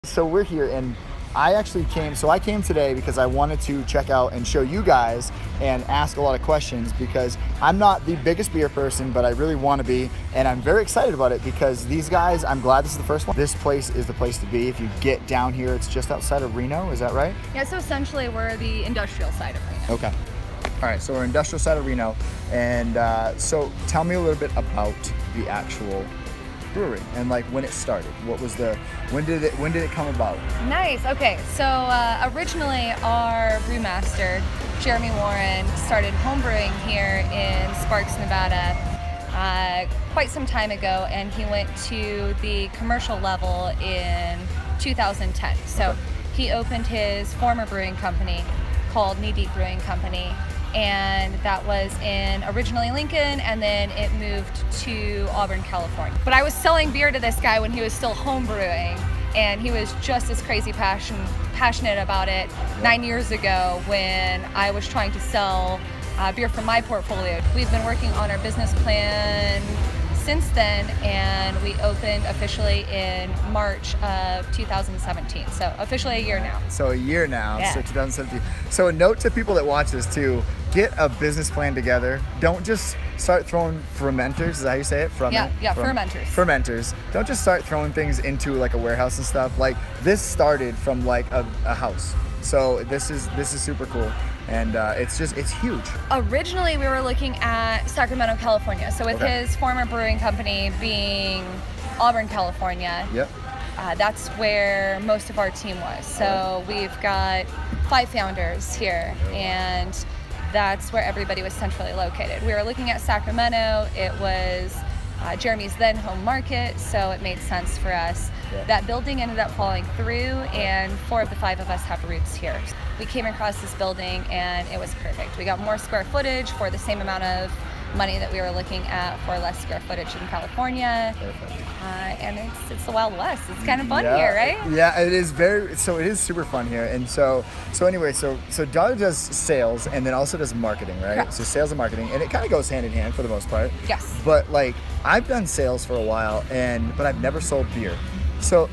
So we're here, and I came today because I wanted to check out and show you guys and ask a lot of questions, because I'm not the biggest beer person, but I really want to be, and I'm very excited about it because these guys, I'm glad this is the first one. This place is the place to be. If you get down here, it's just outside of Reno, is that right? Yeah, so essentially we're the industrial side of Reno. Okay. All right, so we're industrial side of Reno, and so tell me a little bit about the actual brewery and like when it started. When did it come about? Nice. Okay, so originally our brewmaster Jeremy Warren started homebrewing here in Sparks, Nevada, quite some time ago, and he went to the commercial level in 2010. So he opened his former brewing company called Knee Deep Brewing Company, and that was in originally Lincoln, and then it moved to Auburn, California. But I was selling beer to this guy when he was still home brewing, and he was just as crazy passionate about it 9 years ago when I was trying to sell beer from my portfolio. We've been working on our business plan since then, and we opened officially in March of 2017. So officially a year now. So a year now, Yeah. So 2017. So a note to people that watch this too, get a business plan together. Don't just start throwing fermenters, is that how you say it? Fermenters. Fermenters. Don't just start throwing things into like a warehouse and stuff. Like this started from like a house. So this is super cool. And it's huge. Originally, we were looking at Sacramento, California. So with his former brewing company being Auburn, California, that's where most of our team was. So we've got 5 founders here, and that's where everybody was centrally located. We were looking at Sacramento. It was Jeremy's then home market, so it made sense for us. That building ended up falling through, and 4 of the 5 of us have roots here. We came across this building, and it was perfect. We got more square footage for the same amount of money that we were looking at for less square footage in California. And it's the Wild West. It's kind of fun here, right? Yeah, it is it is super fun here. And so Dara does sales and then also does marketing, right? Correct. So sales and marketing, and it kind of goes hand in hand for the most part. Yes. But like I've done sales for a while, but I've never sold beer. So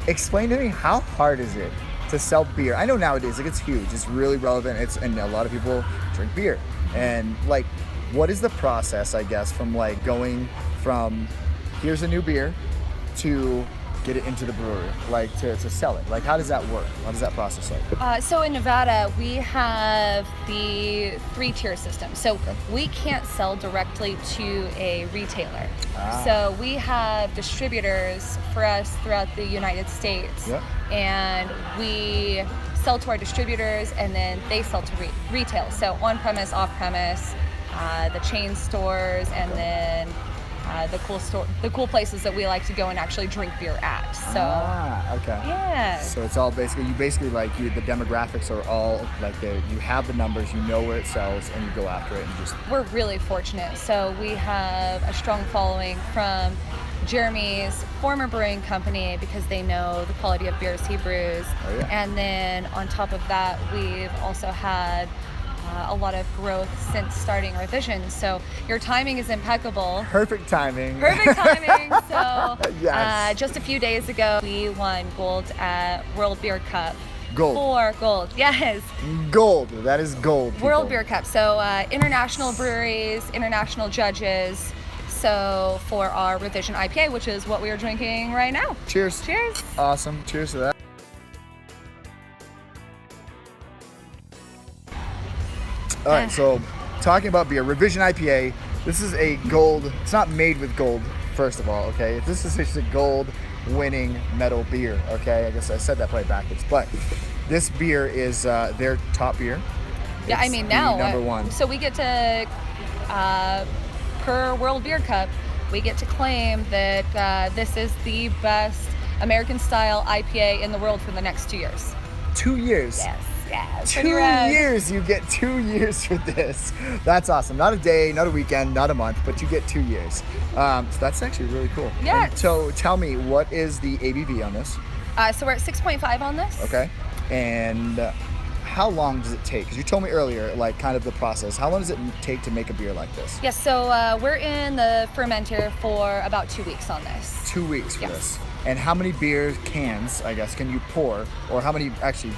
explain to me, how hard is it to sell beer? I know nowadays like it's huge, it's really relevant, and a lot of people drink beer. And like, what is the process, I guess, from like going from here's a new beer to get it into the brewery, like to sell it? Like, how does that work? How does that process like? So in Nevada, we have the 3-tier system. So we can't sell directly to a retailer. So we have distributors for us throughout the United States, and we sell to our distributors, and then they sell to retail. So on-premise, off-premise, the chain stores, and then the cool places that we like to go and actually drink beer at. So yeah. So it's all basically the demographics are all like you have the numbers, you know where it sells, and you go after it and just. We're really fortunate. So we have a strong following from Jeremy's former brewing company because they know the quality of beers he brews. And then on top of that, we've also had a lot of growth since starting our vision. So your timing is impeccable. Perfect timing. So just a few days ago, we won gold at World Beer Cup. Gold, yes. Gold, that is gold. People. World Beer Cup. So international breweries, international judges. So for our Revision IPA, which is what we are drinking right now. Cheers. Cheers. Awesome. Cheers to that. All right, so talking about beer, Revision IPA, this is a gold, it's not made with gold, first of all, okay? This is just a gold winning medal beer, okay? I guess I said that probably backwards, but this beer is their top beer. Yeah, It's now, number one. So we get to, per World Beer Cup, we get to claim that this is the best American-style IPA in the world for the next 2 years. 2 years? Yes. Yeah, 2 years, you get 2 years for this. That's awesome. Not a day, not a weekend, not a month, but you get 2 years. So that's actually really cool. Yeah. And so tell me, what is the ABV on this? So we're at 6.5 on this. Okay. And how long does it take? Because you told me earlier, like kind of the process. How long does it take to make a beer like this? Yes, so we're in the fermenter for about 2 weeks on this. 2 weeks for Yes. this. And how many beer cans, I guess, can you pour, or how many actually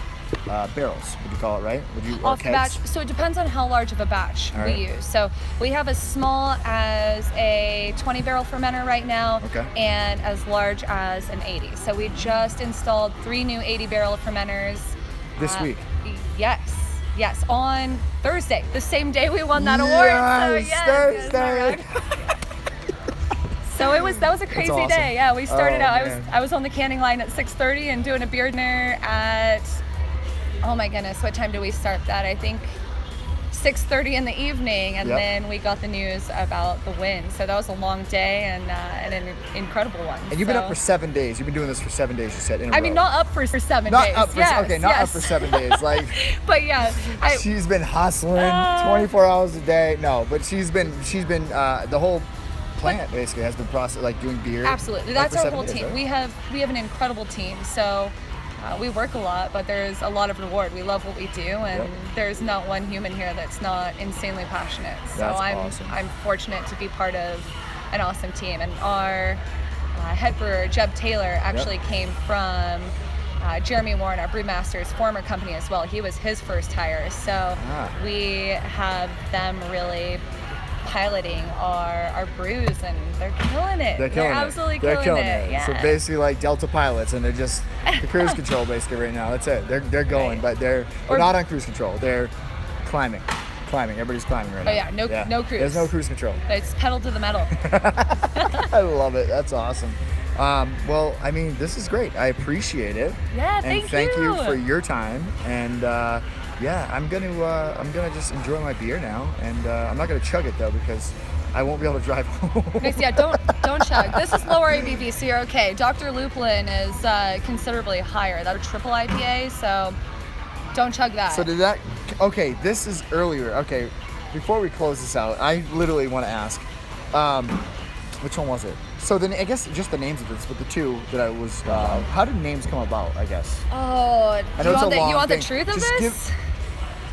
barrels would you call it, right? Would you or Off the kegs? batch, so it depends on how large of a batch All we right. use. So we have as small as a 20 barrel fermenter right now, Okay. and as large as an 80. So we just installed 3 new 80 barrel fermenters This week. Yes, on Thursday, the same day we won that award. So Yes, yes, Thursday. So that was a crazy awesome. day. Yeah, we started Oh, out. man. I was on the canning line at 6:30 and doing a beer dinner at, oh my goodness, what time do we start that? I think 6:30 in the evening, and Yep. then we got the news about the win. So that was a long day and an incredible one. And you've been up for 7 days. You've been doing this for 7 days, you said, in a row. I mean, not up for 7 Not days. up for Yes, okay, not up yes. for 7 days. Like But yeah, she's been hustling 24 hours a day. No, but she's been the whole plant basically has been processed, like doing beer. absolutely. like, That's for our 7 whole days, team. right? We have an incredible team. So we work a lot, but there's a lot of reward. We love what we do, and Yep. there's not one human here that's not insanely passionate. So That's I'm awesome. I'm fortunate to be part of an awesome team. And our head brewer Jeb Taylor actually came from Jeremy Warren, our brewmaster's former company as well. He was his first hire. So we have them really piloting our brews, and they're killing it. They're killing it. absolutely They're killing it. Yeah. So basically, like Delta pilots, and they're just the cruise control basically right now. That's it. They're going, Right. but they're Or- not on cruise control. They're climbing. Everybody's climbing right now. yeah, no cruise. There's no cruise control. It's pedal to the metal. I love it. That's awesome. Well, I mean, this is great. I appreciate it. Yeah, and thank you you. for your time. And yeah, I'm gonna just enjoy my beer now, and I'm not gonna chug it though because I won't be able to drive home. Yeah, don't chug. This is lower ABV, so you're okay. Dr. Lupulin is considerably higher. That's a triple IPA, so don't chug that. So did that? Okay, this is earlier. Okay, before we close this out, I literally want to ask, which one was it? So then I guess just the names of this, but the two that I was. How did names come about? I guess. Oh, I know it's a long you want the thing. truth of Just this?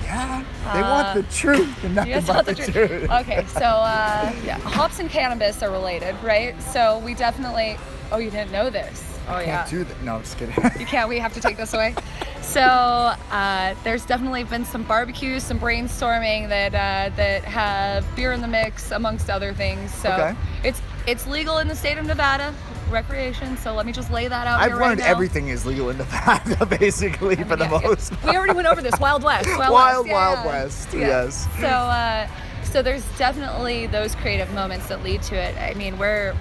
Yeah, they want the truth and nothing You guys but want the the truth. Okay, so yeah, hops and cannabis are related, right? So we definitely. Oh, you didn't know this? Oh yeah. Can't do that. No, I'm just kidding. You can't. We have to take this away. So there's definitely been some barbecues, some brainstorming that have beer in the mix, amongst other things. So Okay. it's legal in the state of Nevada, recreation. So let me just lay that out I've here right learned now. everything is legal in Nevada, basically, for the Yeah, yeah. most. We already went over this. Wild West. Wild Yeah. West. Yeah. Yes. So there's definitely those creative moments that lead to it. I mean, we're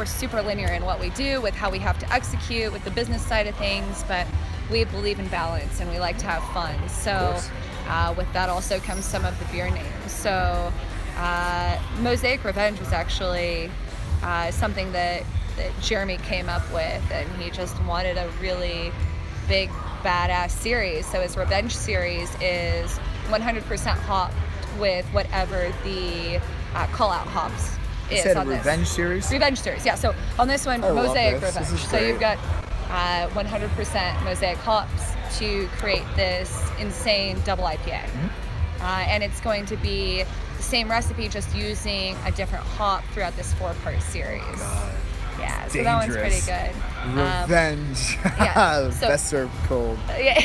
super linear in what we do, with how we have to execute, with the business side of things, but we believe in balance and we like to have fun. So with that also comes some of the beer names. So Mosaic Revenge was actually something that Jeremy came up with, and he just wanted a really big badass series. So his Revenge series is 100% hopped with whatever the call out hops You is said a on Revenge this. series? Revenge series, yeah. So on this one, I love Mosaic this. This Revenge. is So you've great. got 100% Mosaic hops to create this insane double IPA. And it's going to be the same recipe, just using a different hop throughout this 4-part series. God, Yeah, so that one's pretty dangerous. good. Revenge. yeah, so- Best served cold. Yeah.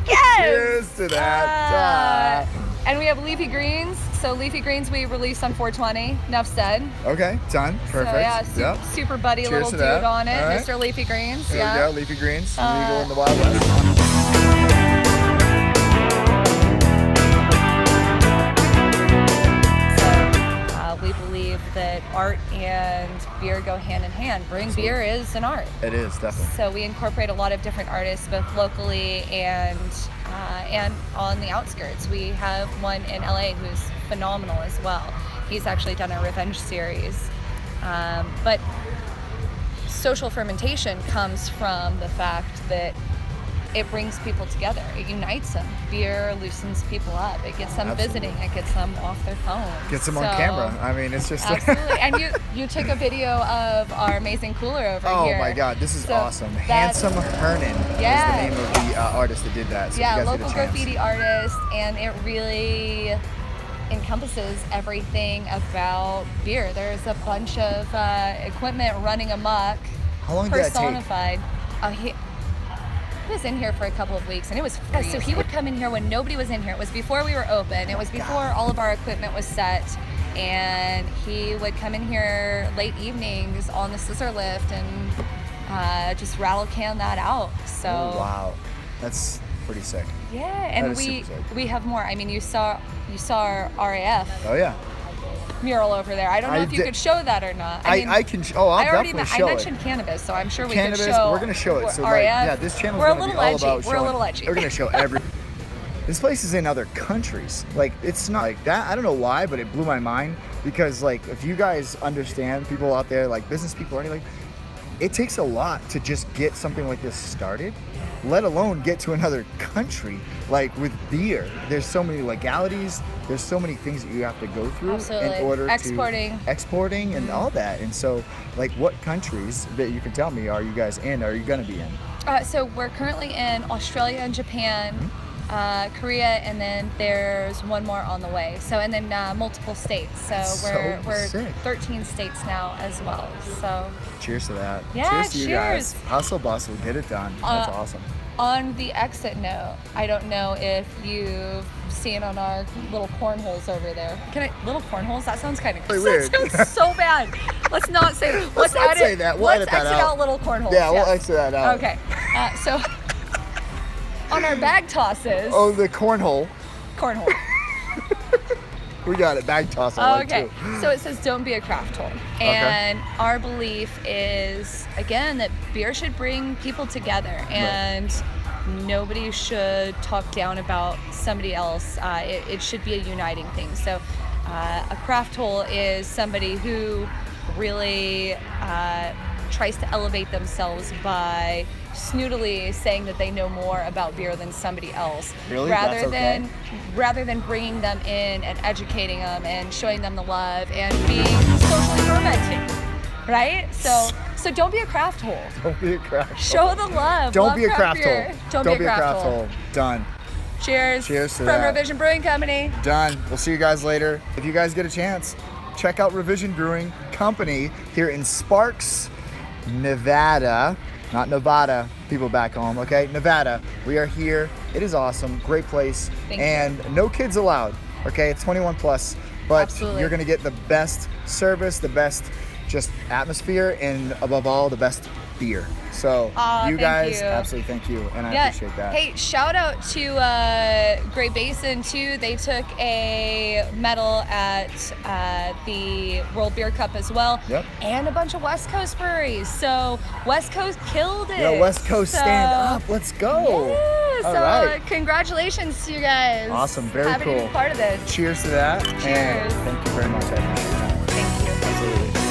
Yes! Cheers to that. And we have leafy greens. So leafy greens we release on 420. Enough said. Okay, done. Perfect. So yeah, Yep. super buddy Cheers little to dude that. on it, All right. Mr. Leafy Greens. There yeah. we go. Leafy greens. Legal in the Wild West. We believe that art and beer go hand in hand. Brewing beer is an art. It is, definitely. So we incorporate a lot of different artists, both locally and on the outskirts. We have one in LA who's phenomenal as well. He's actually done a Revenge series. But social fermentation comes from the fact that it brings people together. It unites them. Beer loosens people up. It gets them Absolutely. visiting. It gets them off their phones. Gets them on So- camera. I mean, it's just. Absolutely. And you took a video of our amazing cooler over Oh here. my God, this is So awesome. that's- Handsome Hernan Yeah. is the name of the artist that did that. So Yeah, if you guys local get a chance. graffiti artist, and it really encompasses everything about beer. There's a bunch of equipment running amok. How long did that take? Personified. He was in here for a couple of weeks, and it was so he would come in here when nobody was in here. It was before we were open. It was before all of our equipment was set, and he would come in here late evenings on the scissor lift and just rattle can that out. So wow, that's pretty sick. Yeah, and we have more. I mean, you saw our RAF. Oh yeah. Mural over there. I don't know if you could show that or not. I can. Oh, I'll definitely show it. I mentioned cannabis, so I'm sure we cannabis, could show. We're gonna show it. So RAF. like, yeah, this channel is gonna be all about showing. We're a little edgy. We're gonna show every. This place is in other countries. Like, it's not like that. I don't know why, but it blew my mind because, like, if you guys understand, people out there, like business people, already, like, it takes a lot to just get something like this started, let alone get to another country. Like with beer, there's so many legalities, there's so many things that you have to go through in order to exporting and all that. And so, like, what countries that you can tell me are you guys in? Are you going to be in? So we're currently in Australia and Japan, Korea, and then there's one more on the way. So, and then multiple states. So we're sick. 13 states now as well. So cheers to that. Yeah, cheers to you guys. Hustle bustle, get it done. That's awesome. On the exit note, I don't know if you've seen on our little cornholes over there. Little cornholes? That sounds kind of weird. That sounds so bad. Let's not say that. Let's not say that. We'll edit that out. Let's exit out little cornholes. Yeah, we'll exit that out. Okay. So on our bag tosses. Oh, the cornhole. Cornhole. We got it. Bag toss. Okay. So it says don't be a craft hole. And our belief is, again, that beer should bring people together and nobody should talk down about somebody else. It should be a uniting thing. So a craft hole is somebody who really tries to elevate themselves by snootily saying that they know more about beer than somebody else, really? rather than bringing them in and educating them and showing them the love and being socially fermenting, right? So don't be a craft hole. Don't be a craft hole. Show the love. Don't love be a craft hole. Don't be a craft hole. Done. Cheers. Cheers to from that. Revision Brewing Company. Done. We'll see you guys later. If you guys get a chance, check out Revision Brewing Company here in Sparks, Nevada. Not Nevada, people back home, okay? Nevada. We are here. It is awesome. Great place. And no kids allowed, okay? It's 21 plus, but Absolutely. You're gonna get the best service, the best just atmosphere, and above all, the best beer. So you guys, absolutely thank you, and I appreciate that. Hey, shout out to Great Basin too. They took a medal at the World Beer Cup as well. Yep. And a bunch of West Coast breweries. So West Coast killed it. Yeah, West Coast, stand up. Let's go. Yeah, all so right. Congratulations to you guys. Awesome, very Happy cool. to be part of this. Cheers to that. Cheers. And thank you very much. I appreciate that. Thank you. Absolutely.